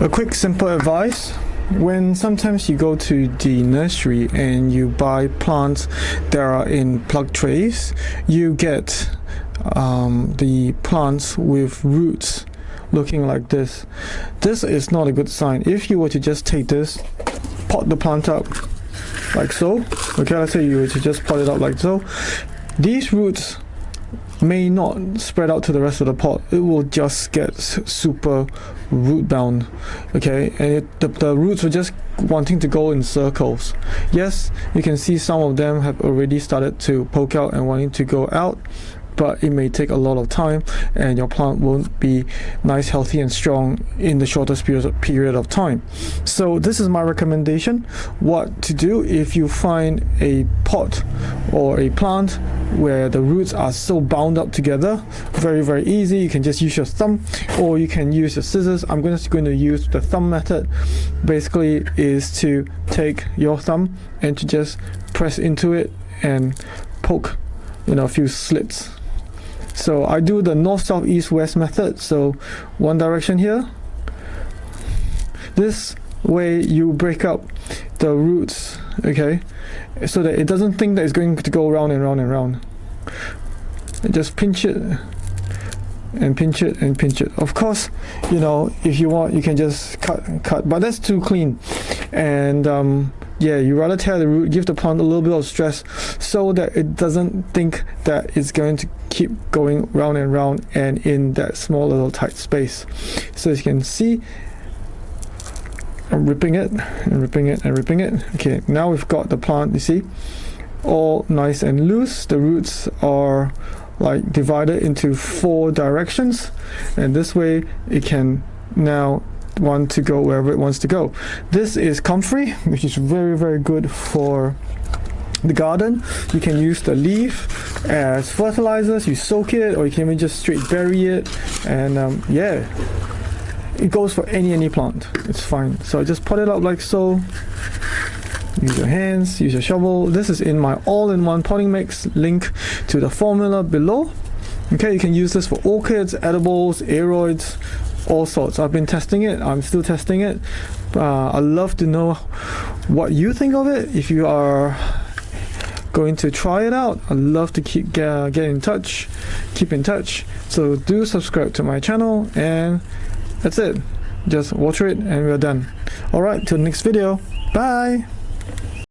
A quick simple advice: when sometimes you go to the nursery and you buy plants that are in plug trays, you get the plants with roots looking like this. This is not a good sign. If you were to just take this, pot the plant up like so, okay, let's say you were to just pot it up like so, these roots may not spread out to the rest of the pot. It will just get super root bound, okay, and the roots are just wanting to go in circles. Yes, you can see some of them have already started to poke out and wanting to go out, but it may take a lot of time and your plant won't be nice, healthy and strong in the shortest period of time. So this is my recommendation what to do if you find a pot or a plant where the roots are so bound up together. Very easy. You can just use your thumb or you can use your scissors. I'm just going to use the thumb method. Basically is to take your thumb and to just press into it and poke a few slits. So I do the north, south, east, west method. So one direction here. This way you break up the roots, okay, so that it doesn't think that it's going to go round and round and round. And just pinch it and pinch it and pinch it. Of course, if you want, you can just cut, but that's too clean. And yeah, you rather tear the root, give the plant a little bit of stress so that it doesn't think that it's going to keep going round and round and in that small little tight space. So as you can see, I'm ripping it and ripping it and ripping it. Okay, now we've got the plant, you see, all nice and loose. The roots are like divided into 4 directions, and this way it can now want to go wherever it wants to go. This is comfrey, which is very good for the garden. You can use the leaf as fertilizers. You soak it, or you can even just straight bury it, and yeah, it goes for any plant. It's fine. So I just pot it up like so. Use your hands, use your shovel. This is in my all-in-one potting mix. Link to the formula below. Okay, you can use this for orchids, edibles, aeroids, all sorts. I've been testing it. I'm still testing it. I'd love to know what you think of it. If you are going to try it out, I'd love to keep get in touch. Keep in touch. So do subscribe to my channel, and that's it. Just water it and we're done. Alright, till the next video. Bye.